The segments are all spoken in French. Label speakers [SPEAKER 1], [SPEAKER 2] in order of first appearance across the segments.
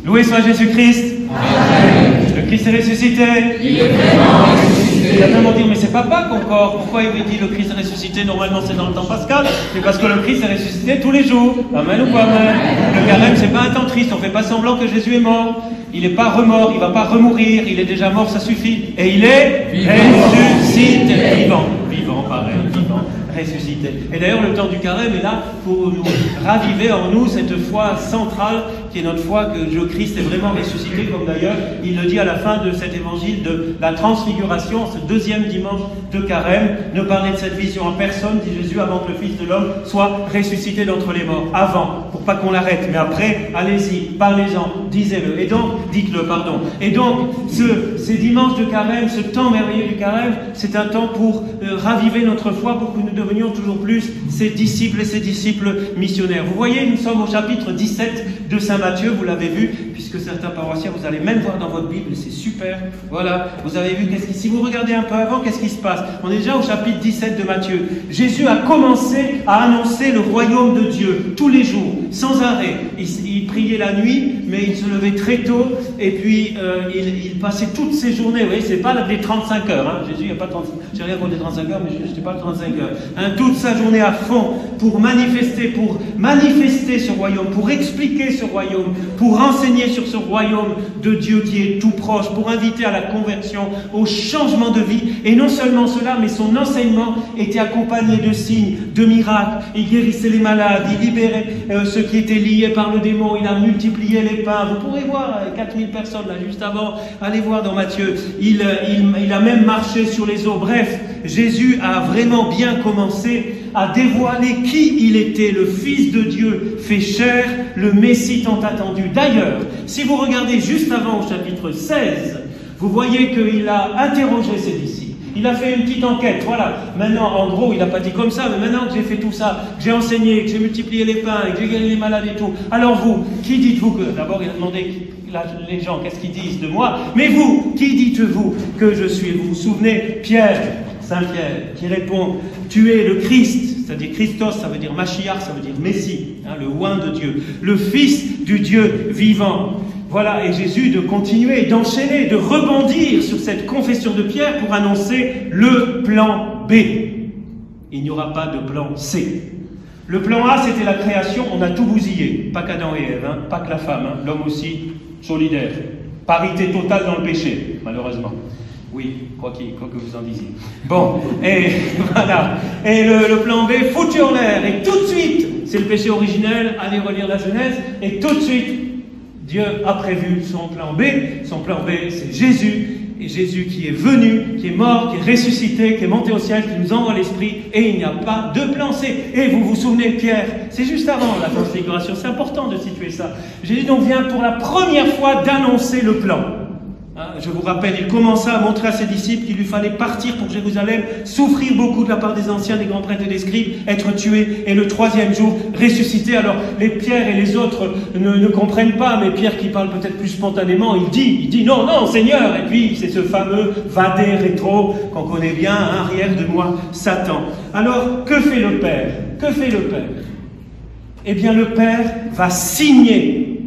[SPEAKER 1] Loué soit Jésus-Christ. Le Christ est ressuscité.
[SPEAKER 2] Il est vraiment ressuscité.
[SPEAKER 1] Il va vraiment dire, mais c'est pas Pâques encore. Pourquoi il dit le Christ est ressuscité? Normalement c'est dans le temps pascal. C'est parce que le Christ est ressuscité tous les jours. Amen ou pas amen? Le carême, c'est pas un temps triste. On fait pas semblant que Jésus est mort. Il n'est pas remort, il va pas remourir. Il est déjà mort, ça suffit. Et il est ressuscité. Vivant, pareil, vivant. Ressuscité. Et d'ailleurs, le temps du carême est là pour nous raviver en nous cette foi centrale qui est notre foi que le Christ est vraiment ressuscité, comme d'ailleurs il le dit à la fin de cet évangile de la transfiguration, ce deuxième dimanche de carême. Ne parlez de cette vision en personne, dit Jésus, avant que le Fils de l'homme soit ressuscité d'entre les morts. Avant, pour pas qu'on l'arrête, mais après, allez-y, parlez-en, disez-le. Et donc, dites-le, pardon. Et donc, ces dimanches de carême, ce temps merveilleux du carême, c'est un temps pour raviver notre foi, pour que nous devenions toujours plus ses disciples et ses disciples missionnaires. Vous voyez, nous sommes au chapitre 17 de Saint Matthieu, vous l'avez vu, puisque certains paroissiens, vous allez même voir dans votre Bible, c'est super. Voilà, vous avez vu, si vous regardez un peu avant, qu'est-ce qui se passe? On est déjà au chapitre 17 de Matthieu. Jésus a commencé à annoncer le royaume de Dieu, tous les jours, sans arrêt. Il priait la nuit, mais il se levait très tôt, et puis il passait toutes ses journées, vous voyez, c'est pas des 35 heures, hein. Jésus, il n'y a pas 35, j'ai rien contre les 35 heures, mais je n'ai pas le 35 heures. Hein, toute sa journée à fond, pour manifester ce royaume, pour expliquer ce royaume, pour enseigner sur ce royaume de Dieu qui est tout proche, pour inviter à la conversion, au changement de vie. Et non seulement cela, mais son enseignement était accompagné de signes, de miracles. Il guérissait les malades, il libérait ceux qui étaient liés par le démon, il a multiplié les pains. Vous pourrez voir 4000 personnes là juste avant, allez voir dans Matthieu. Il a même marché sur les eaux. Bref, Jésus a vraiment bien commencé à dévoiler qui il était, le Fils de Dieu, fait chair, le Messie tant attendu. D'ailleurs, si vous regardez juste avant au chapitre 16, vous voyez qu'il a interrogé ses disciples. Il a fait une petite enquête, voilà. Maintenant, en gros, il n'a pas dit comme ça, mais maintenant que j'ai fait tout ça, que j'ai enseigné, que j'ai multiplié les pains, et que j'ai guéri les malades et tout, alors vous, qui dites-vous que... D'abord, il a demandé les gens, qu'est-ce qu'ils disent de moi? Mais vous, qui dites-vous que je suis? Vous vous souvenez, Pierre, Saint-Pierre, qui répond, tu es le Christ, c'est-à-dire Christos, ça veut dire Machiach, ça veut dire Messie, hein, le oint de Dieu, le Fils du Dieu vivant. Voilà, et Jésus de continuer, d'enchaîner, de rebondir sur cette confession de Pierre pour annoncer le plan B. Il n'y aura pas de plan C. Le plan A, c'était la création, on a tout bousillé. Pas qu'Adam et Ève, hein, pas que la femme, hein, l'homme aussi, solidaire. Parité totale dans le péché, malheureusement. Oui, quoi que vous en disiez. Bon, et voilà. Et le plan B, foutu en l'air. Et tout de suite, c'est le péché originel, allez relire la Genèse, et tout de suite, Dieu a prévu son plan B. Son plan B, c'est Jésus. Et Jésus qui est venu, qui est mort, qui est ressuscité, qui est monté au ciel, qui nous envoie l'Esprit. Et il n'y a pas de plan C. Et vous vous souvenez, Pierre, c'est juste avant la transfiguration. C'est important de situer ça. Jésus donc vient pour la première fois d'annoncer le plan. Je vous rappelle, il commença à montrer à ses disciples qu'il lui fallait partir pour Jérusalem, souffrir beaucoup de la part des anciens, des grands prêtres et des scribes, être tué, et le troisième jour, ressusciter. Alors, les Pierre et les autres ne comprennent pas, mais Pierre qui parle peut-être plus spontanément, il dit, non, non, Seigneur. Et puis, c'est ce fameux vadé rétro qu'on connaît bien, hein, arrière de moi, Satan. Alors, que fait le Père? Que fait le Père? Eh bien, le Père va signer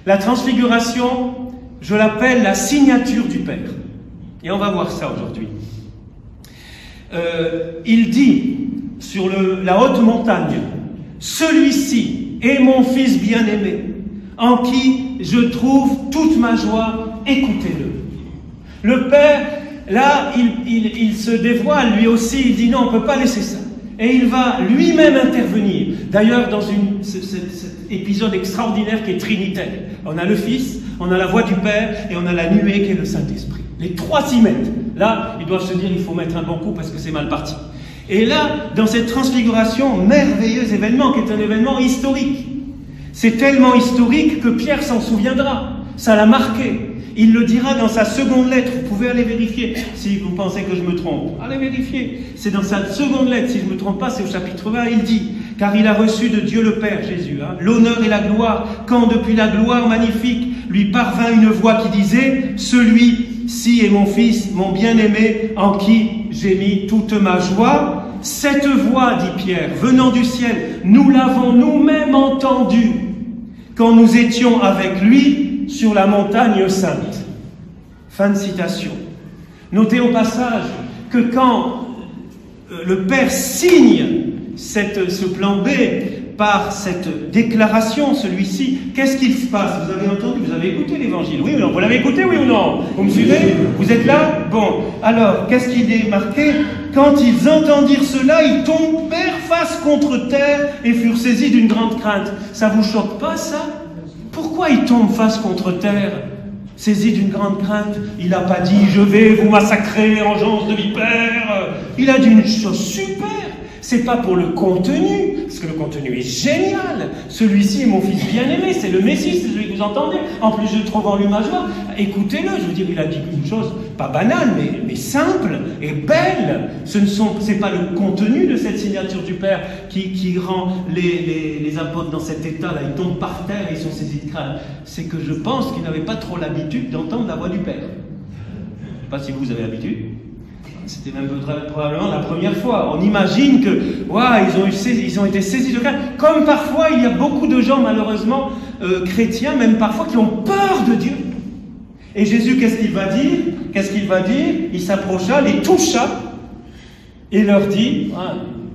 [SPEAKER 1] la transfiguration. Je l'appelle la signature du Père. Et on va voir ça aujourd'hui. Il dit sur la haute montagne, « Celui-ci est mon Fils bien-aimé, en qui je trouve toute ma joie, écoutez-le. » Le Père, là, il se dévoile lui aussi, il dit « Non, on ne peut pas laisser ça. » Et il va lui-même intervenir. D'ailleurs, dans cet épisode extraordinaire qui est trinitaire. On a le Fils, on a la voix du Père et on a la nuée qui est le Saint-Esprit. Les trois s'y mettent. Là, ils doivent se dire, il faut mettre un bon coup parce que c'est mal parti. Et là, dans cette transfiguration, merveilleux événement qui est un événement historique. C'est tellement historique que Pierre s'en souviendra. Ça l'a marqué. Il le dira dans sa seconde lettre. Vous pouvez aller vérifier si vous pensez que je me trompe. Allez vérifier. C'est dans sa seconde lettre, si je ne me trompe pas, c'est au chapitre 20. Il dit, car il a reçu de Dieu le Père, Jésus, hein, l'honneur et la gloire, quand depuis la gloire magnifique lui parvint une voix qui disait, celui-ci est mon Fils, mon bien-aimé, en qui j'ai mis toute ma joie. Cette voix, dit Pierre, venant du ciel, nous l'avons nous-mêmes entendue.
[SPEAKER 3] quand nous étions avec lui sur la montagne sainte. » Fin de citation. Notez au passage que quand le Père signe ce plan B par cette déclaration, celui-ci, qu'est-ce qu'il se passe? Vous avez entendu, vous avez écouté l'évangile, oui ou non? Vous l'avez écouté, oui ou non? Vous me suivez? Vous êtes là? Bon, alors, qu'est-ce qu'il est marqué? Quand ils entendirent cela, ils tombèrent face contre terre et furent saisis d'une grande crainte. Ça vous choque pas, ça? Pourquoi ils tombent face contre terre, saisis d'une grande crainte? Il n'a pas dit « Je vais vous massacrer, engeance de vipère ». Il a dit une chose super. C'est pas pour le contenu, parce que le contenu est génial. Celui-ci est mon fils bien-aimé, c'est le Messie, c'est celui que vous entendez. En plus, je le trouve en lui ma joie. Écoutez-le, je veux dire, il a dit une chose, pas banale, mais simple et belle. C'est pas le contenu de cette signature du Père qui rend les apôtres dans cet état-là. Ils tombent par terre et ils sont saisis de crainte. C'est que je pense qu'ils n'avaient pas trop l'habitude d'entendre la voix du Père. Je ne sais pas si vous avez l'habitude. C'était même probablement la première fois. On imagine que, ils ont été saisis de crainte. Comme parfois, il y a beaucoup de gens, malheureusement, chrétiens, même parfois, qui ont peur de Dieu. Et Jésus, qu'est-ce qu'il va dire? Il s'approcha, les toucha, et leur dit,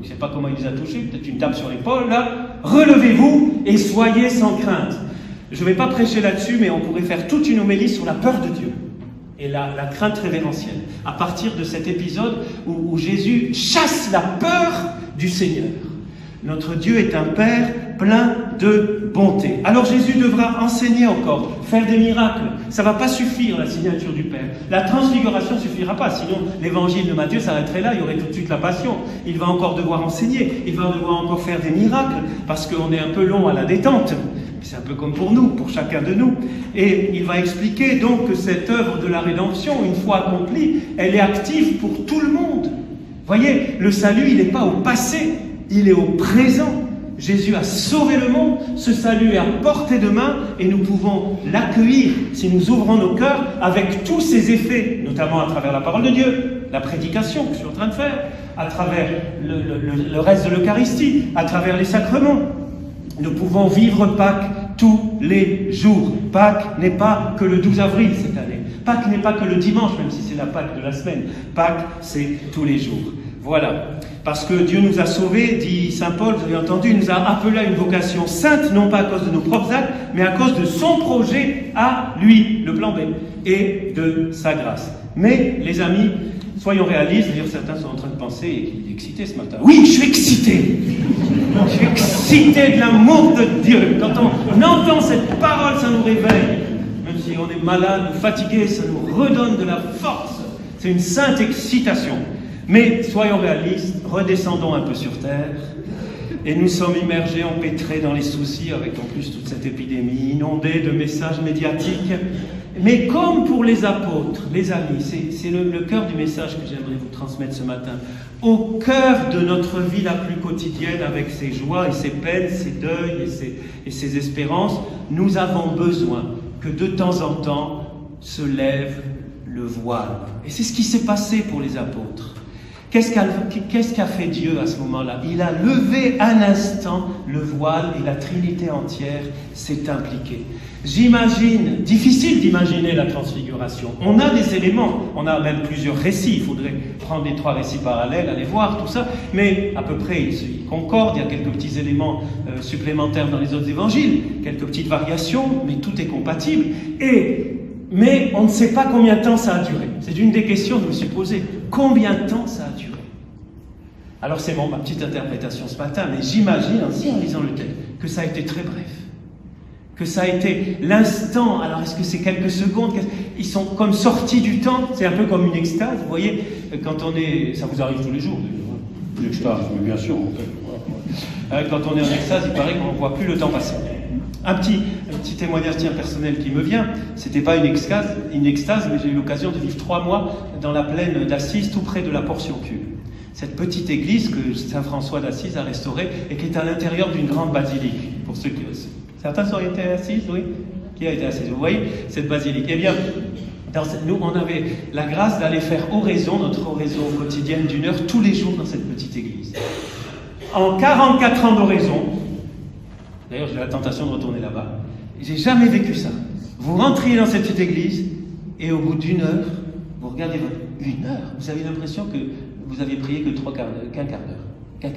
[SPEAKER 3] je ne sais pas comment il les a touchés, peut-être une tape sur l'épaule, là, relevez-vous et soyez sans crainte. Je ne vais pas prêcher là-dessus, mais on pourrait faire toute une homélie sur la peur de Dieu. Et la crainte révérentielle, à partir de cet épisode où Jésus chasse la peur du Seigneur. Notre Dieu est un Père plein de bonté. Alors Jésus devra enseigner encore, faire des miracles. Ça ne va pas suffire, la signature du Père. La transfiguration ne suffira pas, sinon l'évangile de Matthieu s'arrêterait là, il y aurait tout de suite la passion. Il va encore devoir enseigner, il va devoir encore faire des miracles, parce qu'on est un peu long à la détente. C'est un peu comme pour nous, pour chacun de nous. Et il va expliquer donc que cette œuvre de la rédemption, une fois accomplie, elle est active pour tout le monde. Voyez, le salut, il n'est pas au passé, il est au présent. Jésus a sauvé le monde, ce salut est à portée de main et nous pouvons l'accueillir si nous ouvrons nos cœurs avec tous ses effets, notamment à travers la parole de Dieu, la prédication que je suis en train de faire, à travers le reste de l'Eucharistie, à travers les sacrements. Nous pouvons vivre Pâques tous les jours. Pâques n'est pas que le 12 avril cette année. Pâques n'est pas que le dimanche, même si c'est la Pâques de la semaine. Pâques, c'est tous les jours. Voilà. Parce que Dieu nous a sauvés, dit saint Paul, vous avez entendu, il nous a appelés à une vocation sainte, non pas à cause de nos propres actes, mais à cause de son projet à lui, le plan B, et de sa grâce. Mais, les amis, soyons réalistes, d'ailleurs certains sont en train de penser, et il est excité ce matin. Oui, je suis excité. Je suis excité de l'amour de Dieu. Quand on entend cette parole, ça nous réveille. Même si on est malade ou fatigué, ça nous redonne de la force. C'est une sainte excitation. Mais soyons réalistes, redescendons un peu sur terre. Et nous sommes immergés, empêtrés dans les soucis, avec en plus toute cette épidémie, inondée de messages médiatiques. Mais comme pour les apôtres, les amis, c'est le cœur du message que j'aimerais vous transmettre ce matin. Au cœur de notre vie la plus quotidienne, avec ses joies et ses peines, ses deuils et ses espérances, nous avons besoin que de temps en temps se lève le voile. Et c'est ce qui s'est passé pour les apôtres. Qu'est-ce qu'a fait Dieu à ce moment-là? Il a levé un instant le voile et la Trinité entière s'est impliquée. J'imagine, difficile d'imaginer la transfiguration. On a des éléments, on a même plusieurs récits, il faudrait prendre les 3 récits parallèles, aller voir tout ça, mais à peu près ils concordent, il y a quelques petits éléments supplémentaires dans les autres évangiles, quelques petites variations, mais tout est compatible. Mais on ne sait pas combien de temps ça a duré. C'est une des questions que je me suis posée. Combien de temps ça a duré? Alors c'est ma petite interprétation ce matin, mais j'imagine aussi en lisant le texte que ça a été très bref. Que ça a été l'instant. Alors est-ce que c'est quelques secondes? Ils sont comme sortis du temps. C'est un peu comme une extase. Vous voyez, quand on est... Ça vous arrive tous les jours, l'extase, mais bien sûr. Quand on est en extase, il paraît qu'on ne voit plus le temps passer. Un petit témoignage personnel qui me vient, c'était pas une extase, mais j'ai eu l'occasion de vivre 3 mois dans la plaine d'Assise, tout près de la Portiuncule. Cette petite église que saint François d'Assise a restaurée et qui est à l'intérieur d'une grande basilique. Pour ceux qui... Certains ont été à Assise, oui? Qui a été à Assise? Vous voyez cette basilique? Eh bien, nous, on avait la grâce d'aller faire oraison, notre oraison quotidienne d'1 heure, tous les jours dans cette petite église. En 44 ans d'oraison, d'ailleurs, j'ai la tentation de retourner là-bas. J'ai jamais vécu ça. Vous rentriez dans cette petite église et au bout d'une heure, vous regardez votre... Une heure. Vous avez l'impression que vous aviez prié que qu'un quart d'heure.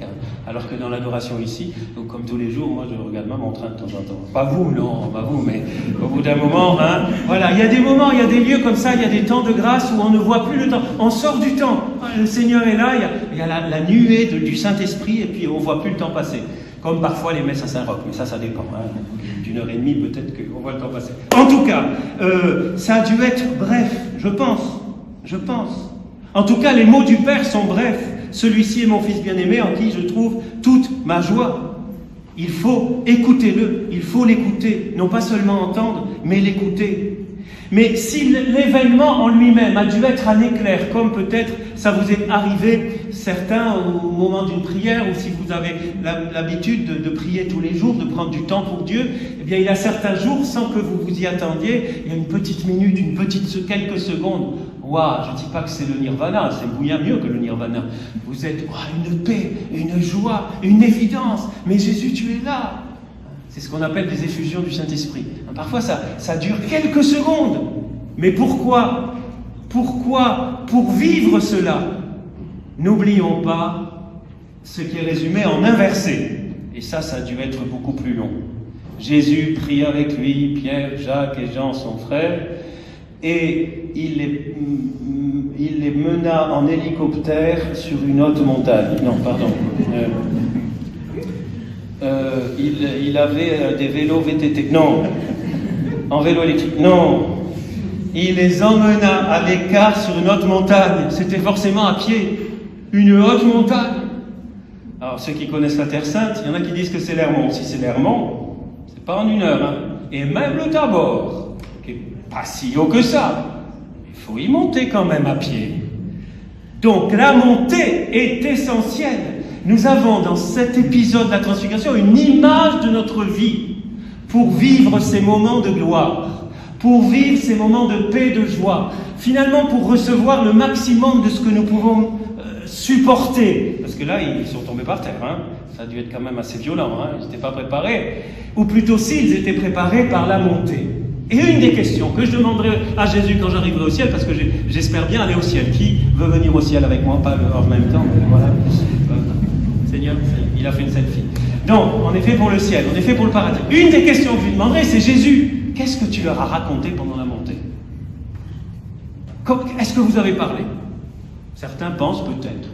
[SPEAKER 3] Alors que dans l'adoration ici, donc comme tous les jours, moi je regarde ma montre de temps en temps. Pas vous, non, pas vous, mais au bout d'un moment, hein, voilà, il y a des moments, il y a des lieux comme ça, il y a des temps de grâce où on ne voit plus le temps. On sort du temps. Le Seigneur est là, il y a la nuée du Saint-Esprit et puis on ne voit plus le temps passer. Comme parfois les messes à Saint-Roch, mais ça dépend. Hein. D'une heure et demie, peut-être qu'on voit le temps passer. En tout cas, ça a dû être bref, je pense. En tout cas, les mots du Père sont brefs. Celui-ci est mon Fils bien-aimé en qui je trouve toute ma joie. Il faut écouter-le, il faut l'écouter, non pas seulement entendre, mais l'écouter. Mais si l'événement en lui-même a dû être un éclair, comme peut-être ça vous est arrivé, certains, au moment d'une prière, ou si vous avez l'habitude de prier tous les jours, de prendre du temps pour Dieu, eh bien il y a certains jours, sans que vous vous y attendiez, il y a une petite minute, quelques secondes. Waouh, je ne dis pas que c'est le nirvana, c'est bien mieux que le nirvana. Vous êtes une paix, une joie, une évidence. Mais Jésus, tu es là. C'est ce qu'on appelle des effusions du Saint-Esprit. Parfois, ça dure quelques secondes. Mais pourquoi? Pour vivre cela, n'oublions pas ce qui est résumé en un verset. Et ça a dû être beaucoup plus long. Jésus prit avec lui Pierre, Jacques et Jean, son frère, et il les mena en hélicoptère sur une haute montagne. Non, pardon. Il avait des vélos VTT. Non. En vélo électrique. Non. Il les emmena à l'écart sur une haute montagne. C'était forcément à pied. Une haute montagne. Alors, ceux qui connaissent la Terre Sainte, il y en a qui disent que c'est l'Hermont. Si c'est l'Hermont, c'est pas en une heure. Hein. Et même le Tabor, qui est pas si haut que ça. Il faut y monter quand même à pied. Donc, la montée est essentielle. Nous avons dans cet épisode de la Transfiguration une image de notre vie pour vivre ces moments de gloire, pour vivre ces moments de paix, de joie, finalement pour recevoir le maximum de ce que nous pouvons supporter. Parce que là, ils sont tombés par terre, hein. Ça a dû être quand même assez violent, hein. Ils n'étaient pas préparés. Ou plutôt s'ils étaient préparés par la montée. Et une des questions que je demanderai à Jésus quand j'arriverai au ciel, parce que j'espère bien aller au ciel. Qui veut venir au ciel avec moi? Pas en même temps, mais voilà. Seigneur, il a fait une selfie. Donc, on est fait pour le ciel, on est fait pour le paradis. Une des questions que je lui demanderai, c'est Jésus, qu'est-ce que tu leur as raconté pendant la montée? Est-ce que vous avez parlé? Certains pensent peut-être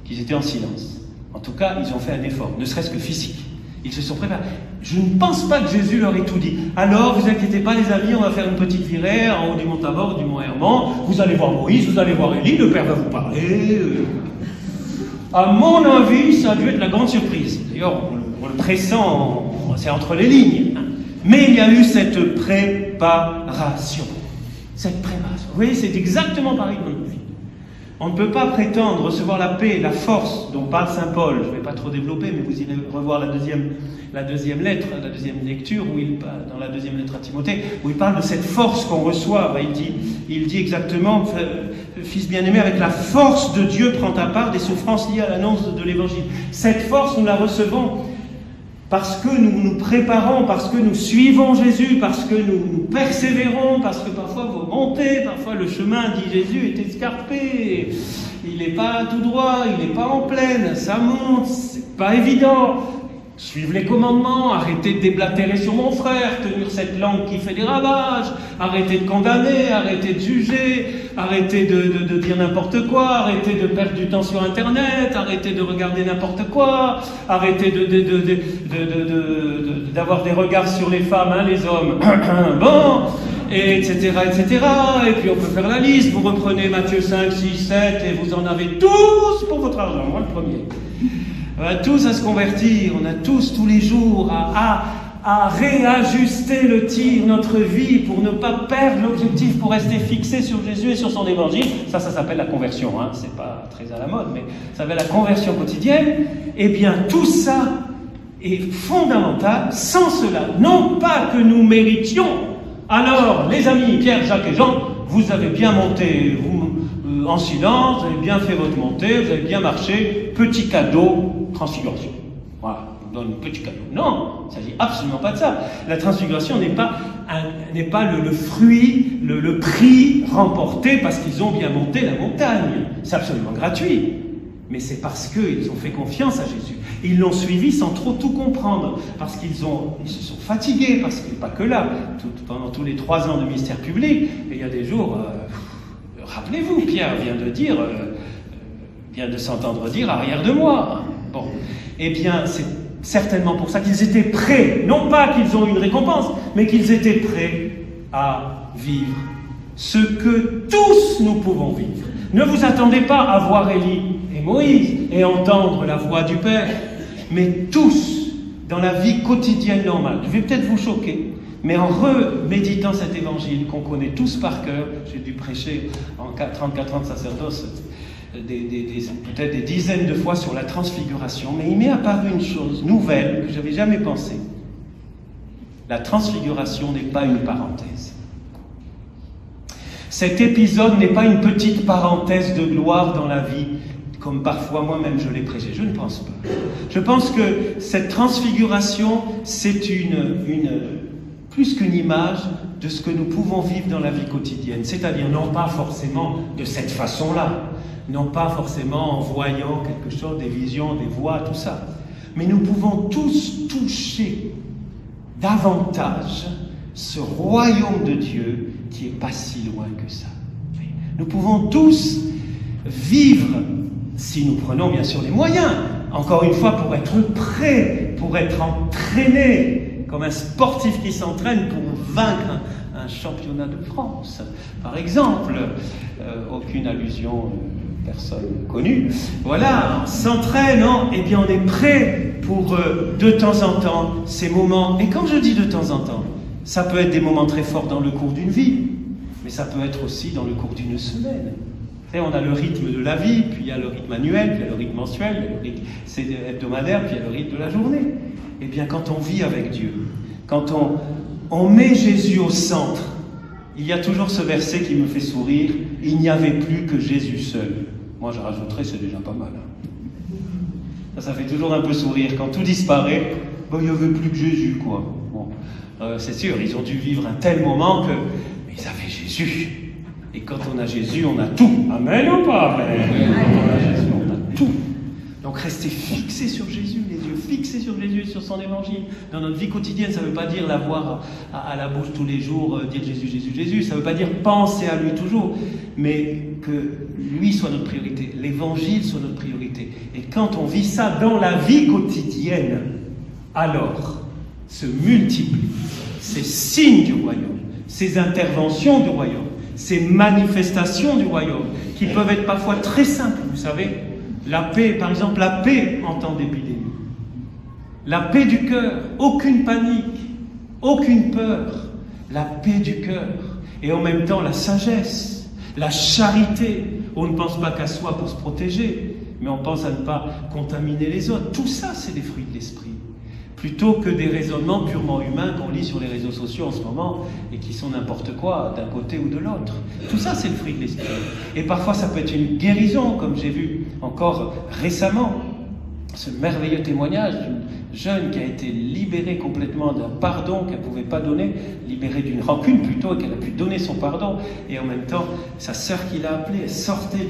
[SPEAKER 3] qu'ils étaient en silence. En tout cas, ils ont fait un effort, ne serait-ce que physique. Ils se sont préparés. Je ne pense pas que Jésus leur ait tout dit. Alors, vous inquiétez pas les amis, on va faire une petite virée en haut du mont Tabor, du mont Hermon. Vous allez voir Moïse, vous allez voir Élie, le Père va vous parler. À mon avis, ça a dû être la grande surprise. D'ailleurs, on le pressent, c'est entre les lignes. Mais il y a eu cette préparation. Cette préparation. Vous voyez, c'est exactement pareil dans notre vie. On ne peut pas prétendre recevoir la paix, la force dont parle Saint Paul. Je ne vais pas trop développer, mais vous irez revoir la deuxième lettre, la deuxième lecture, dans la deuxième lettre à Timothée, où il parle de cette force qu'on reçoit. Il dit exactement, Fils bien-aimé, avec la force de Dieu prend ta part des souffrances liées à l'annonce de l'Évangile. Cette force, nous la recevons parce que nous nous préparons, parce que nous suivons Jésus, parce que nous persévérons, parce que parfois vous montez, parfois le chemin, dit Jésus, est escarpé, il n'est pas tout droit, il n'est pas en plaine, ça monte, c'est pas évident. Suivre les commandements, arrêter de déblatérer sur mon frère, tenir cette langue qui fait des ravages, arrêter de condamner, arrêter de juger, arrêter de dire n'importe quoi, arrêter de perdre du temps sur Internet, arrêter de regarder n'importe quoi, arrêter d'avoir des regards sur les femmes, hein, les hommes, bon, et etc., etc. Et puis on peut faire la liste, vous reprenez Matthieu 5, 6, 7, et vous en avez tous pour votre argent, moi le premier. On a tous à se convertir, on a tous les jours à réajuster le tir, notre vie, pour ne pas perdre l'objectif, pour rester fixé sur Jésus et sur son évangile. Ça s'appelle la conversion, hein. C'est pas très à la mode, mais ça s'appelle la conversion quotidienne. Eh bien, tout ça est fondamental. Sans cela, non pas que nous méritions. Alors, les amis, Pierre, Jacques et Jean, vous avez bien monté, en silence, vous avez bien fait votre montée, vous avez bien marché, petit cadeau, transfiguration. Voilà. donne un petit cadeau. Non, il ne s'agit absolument pas de ça. La transfiguration n'est pas le fruit, le prix remporté parce qu'ils ont bien monté la montagne. C'est absolument gratuit. Mais c'est parce qu'ils ont fait confiance à Jésus. Ils l'ont suivi sans trop tout comprendre, parce qu'ils se sont fatigués, parce qu'il n'est pas que là. Pendant tous les 3 ans de ministère public, il y a des jours, rappelez-vous, Pierre vient de s'entendre dire arrière de moi. Bon, eh bien, c'est certainement pour ça qu'ils étaient prêts, non pas qu'ils ont eu une récompense, mais qu'ils étaient prêts à vivre ce que tous nous pouvons vivre. Ne vous attendez pas à voir Élie et Moïse et entendre la voix du Père, mais tous, dans la vie quotidienne normale. Je vais peut-être vous choquer, mais en reméditant cet évangile qu'on connaît tous par cœur, j'ai dû prêcher en 34 ans de sacerdoce, peut-être des dizaines de fois sur la transfiguration, mais il m'est apparu une chose nouvelle que je n'avais jamais pensée. La transfiguration n'est pas une parenthèse. Cet épisode n'est pas une petite parenthèse de gloire dans la vie, comme parfois moi-même je l'ai prêché. Je ne pense pas. Je pense que cette transfiguration, c'est plus qu'une image de ce que nous pouvons vivre dans la vie quotidienne. C'est-à-dire, non pas forcément de cette façon-là, non pas forcément en voyant quelque chose, des visions, des voix, tout ça. Mais nous pouvons tous toucher davantage ce royaume de Dieu qui n'est pas si loin que ça. Nous pouvons tous vivre, si nous prenons bien sûr les moyens, encore une fois pour être prêts, pour être entraînés, comme un sportif qui s'entraîne pour vaincre un championnat de France. Par exemple, aucune allusion, personne connue. Voilà, on s'entraîne, et bien on est prêt pour de temps en temps ces moments. Et quand je dis de temps en temps, ça peut être des moments très forts dans le cours d'une vie, mais ça peut être aussi dans le cours d'une semaine. Et on a le rythme de la vie, puis il y a le rythme annuel, puis il y a le rythme mensuel, puis il y a le rythme hebdomadaire, puis il y a le rythme de la journée. Eh bien, quand on vit avec Dieu, quand on met Jésus au centre, il y a toujours ce verset qui me fait sourire, « Il n'y avait plus que Jésus seul ». Moi, je rajouterais, c'est déjà pas mal. Ça fait toujours un peu sourire. Quand tout disparaît, il n'y avait plus que Jésus, quoi. Bon. C'est sûr, ils ont dû vivre un tel moment que ils avaient Jésus. Et quand on a Jésus, on a tout. Amen ou pas? Amen. Quand on a Jésus, on a tout. Donc restez fixés sur Jésus, les yeux fixés sur Jésus et sur son évangile. Dans notre vie quotidienne, ça ne veut pas dire l'avoir à la bouche tous les jours, dire Jésus, Jésus, Jésus. Ça ne veut pas dire penser à lui toujours, mais que lui soit notre priorité, l'évangile soit notre priorité. Et quand on vit ça dans la vie quotidienne, alors se multiplient ces signes du royaume, ces interventions du royaume, ces manifestations du royaume, qui peuvent être parfois très simples, vous savez. La paix, par exemple, la paix en temps d'épidémie. La paix du cœur, aucune panique, aucune peur. La paix du cœur. Et en même temps, la sagesse, la charité. On ne pense pas qu'à soi pour se protéger, mais on pense à ne pas contaminer les autres. Tout ça, c'est des fruits de l'esprit. Plutôt que des raisonnements purement humains qu'on lit sur les réseaux sociaux en ce moment et qui sont n'importe quoi d'un côté ou de l'autre. Tout ça, c'est le fruit de l'esprit. Et parfois, ça peut être une guérison, comme j'ai vu encore récemment, ce merveilleux témoignage d'une jeune qui a été libérée complètement d'un pardon qu'elle ne pouvait pas donner, libérée d'une rancune plutôt, et qu'elle a pu donner son pardon. Et en même temps, sa sœur qui l'a appelée, elle sortait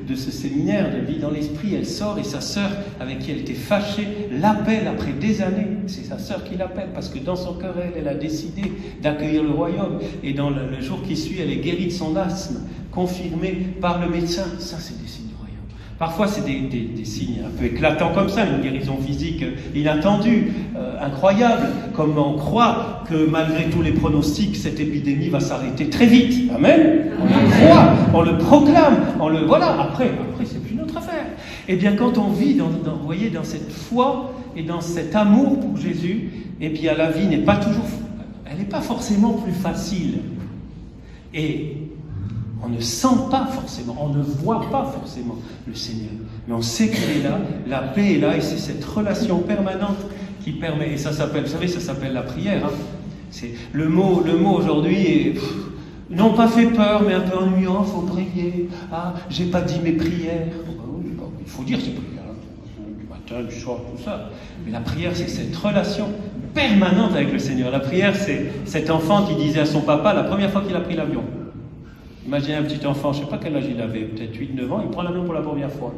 [SPEAKER 3] de ce séminaire de vie dans l'esprit, elle sort, et sa sœur, avec qui elle était fâchée, l'appelle après des années. C'est sa sœur qui l'appelle, parce que dans son cœur, elle a décidé d'accueillir le royaume. Et dans le jour qui suit, elle est guérie de son asthme, confirmée par le médecin. Ça, c'est des signes. Parfois, c'est des signes un peu éclatants comme ça, une guérison physique inattendue, incroyable, comme on croit que malgré tous les pronostics, cette épidémie va s'arrêter très vite. Amen. On le croit, on le proclame, voilà. Après, c'est plus notre affaire. Eh bien, quand on vit, vous voyez, dans cette foi et dans cet amour pour Jésus, eh bien, la vie n'est pas toujours, elle n'est pas forcément plus facile. Et on ne sent pas forcément, on ne voit pas forcément le Seigneur. Mais on sait qu'il est là, la paix est là, et c'est cette relation permanente qui permet, et ça s'appelle, vous savez, ça s'appelle la prière. Hein. C'est, le mot aujourd'hui est, non pas fait peur, mais un peu ennuyant, il faut prier. Ah, j'ai pas dit mes prières. Il faut dire ses prières.
[SPEAKER 1] matin, du soir, tout ça. Mais la prière, c'est cette relation permanente avec le Seigneur. La prière, c'est cet enfant qui disait à son papa la première fois qu'il a pris l'avion. Imaginez un petit enfant, je ne sais pas quel âge il avait, peut-être 8-9 ans, il prend l'avion pour la première fois.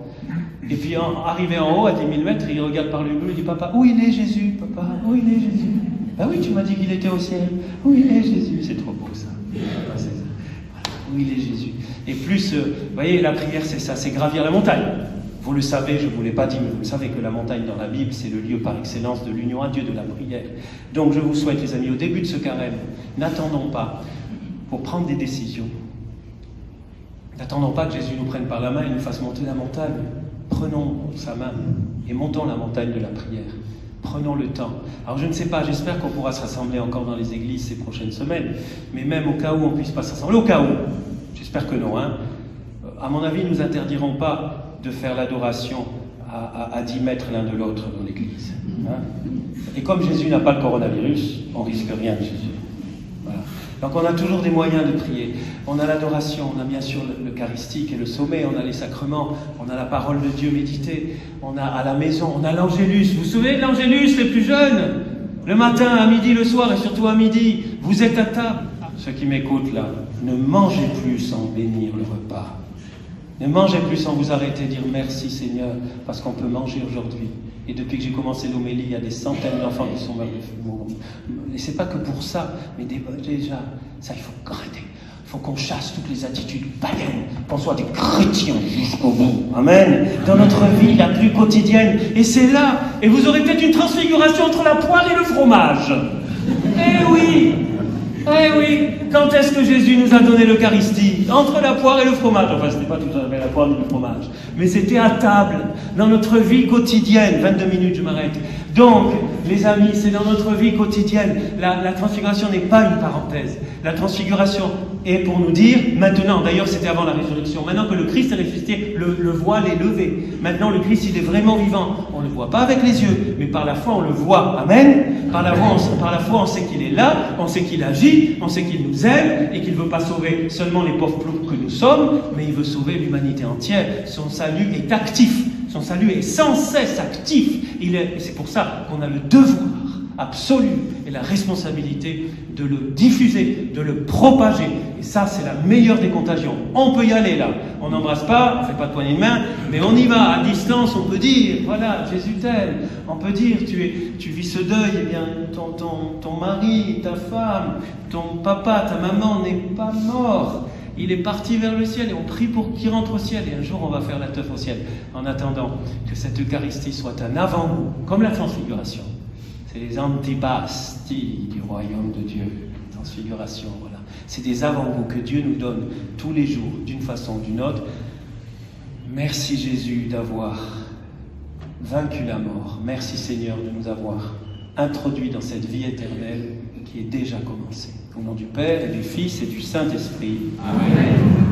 [SPEAKER 1] Et puis arrivé en haut, à 10 000 mètres, il regarde par le hublot, il dit « Papa, où il est Jésus, papa? Où il est Jésus ?»« Ah oui, tu m'as dit qu'il était au ciel. Où il est Jésus ?» C'est trop beau ça. C'est ça. Voilà. Où il est Jésus. Et plus, vous voyez, la prière, c'est ça, c'est gravir la montagne. Vous le savez, je ne vous l'ai pas dit, mais vous le savez que la montagne dans la Bible, c'est le lieu par excellence de l'union à Dieu, de la prière. Donc je vous souhaite, les amis, au début de ce carême, n'attendons pas pour prendre des décisions. N'attendons pas que Jésus nous prenne par la main et nous fasse monter la montagne. Prenons sa main et montons la montagne de la prière. Prenons le temps. Alors je ne sais pas, j'espère qu'on pourra se rassembler encore dans les églises ces prochaines semaines, mais même au cas où on ne puisse pas se rassembler, au cas où, j'espère que non, hein. À mon avis, nous n'interdirons pas de faire l'adoration à 10 mètres l'un de l'autre dans l'église. Hein. Et comme Jésus n'a pas le coronavirus, on ne risque rien de Jésus. Voilà. Donc on a toujours des moyens de prier. On a l'adoration, on a bien sûr l'Eucharistie et le sommet, on a les sacrements, on a la parole de Dieu méditée, on a à la maison, on a l'Angélus. Vous vous souvenez de l'Angélus, les plus jeunes? Le matin, à midi, le soir et surtout à midi, vous êtes à table. Ceux qui m'écoutent là, ne mangez plus sans bénir le repas. Ne mangez plus sans vous arrêter, dire merci Seigneur, parce qu'on peut manger aujourd'hui. Et depuis que j'ai commencé l'homélie, il y a des centaines d'enfants qui sont morts. Et c'est pas que pour ça, mais déjà, ça il faut arrêter. Il faut qu'on chasse toutes les attitudes païennes, qu'on soit des chrétiens jusqu'au bout. Amen. Dans notre vie la plus quotidienne. Et c'est là, et vous aurez peut-être une transfiguration entre la poire et le fromage. Eh oui! Eh oui, quand est-ce que Jésus nous a donné l'Eucharistie? Entre la poire et le fromage. Enfin, ce n'était pas tout à fait la poire et le fromage. Mais c'était à table, dans notre vie quotidienne. 22 minutes, je m'arrête. Donc, les amis, c'est dans notre vie quotidienne. La transfiguration n'est pas une parenthèse. La transfiguration est pour nous dire, maintenant, d'ailleurs c'était avant la résurrection, maintenant que le Christ est ressuscité, le voile est levé. Maintenant le Christ, il est vraiment vivant. On ne le voit pas avec les yeux, mais par la foi on le voit. Amen. Par la foi on sait qu'il est là, on sait qu'il agit, on sait qu'il nous aime et qu'il ne veut pas sauver seulement les pauvres ploucs que nous sommes, mais il veut sauver l'humanité entière. Son salut est actif. Son salut est sans cesse actif. Et c'est pour ça qu'on a le devoir absolu et la responsabilité de le diffuser, de le propager. Et ça, c'est la meilleure des contagions. On peut y aller là. On n'embrasse pas, on ne fait pas de poignée de main, mais on y va. À distance, on peut dire, voilà, Jésus t'aime. On peut dire, tu vis ce deuil, eh bien, ton mari, ta femme, ton papa, ta maman n'est pas mort. Il est parti vers le ciel et on prie pour qu'il rentre au ciel. Et un jour, on va faire la teuf au ciel. En attendant que cette Eucharistie soit un avant-goût, comme la transfiguration. C'est les antipasties du royaume de Dieu. Transfiguration, voilà. C'est des avant-goûts que Dieu nous donne tous les jours, d'une façon ou d'une autre. Merci Jésus d'avoir vaincu la mort. Merci Seigneur de nous avoir introduits dans cette vie éternelle qui est déjà commencée. Au nom du Père et du Fils et du Saint-Esprit. Amen.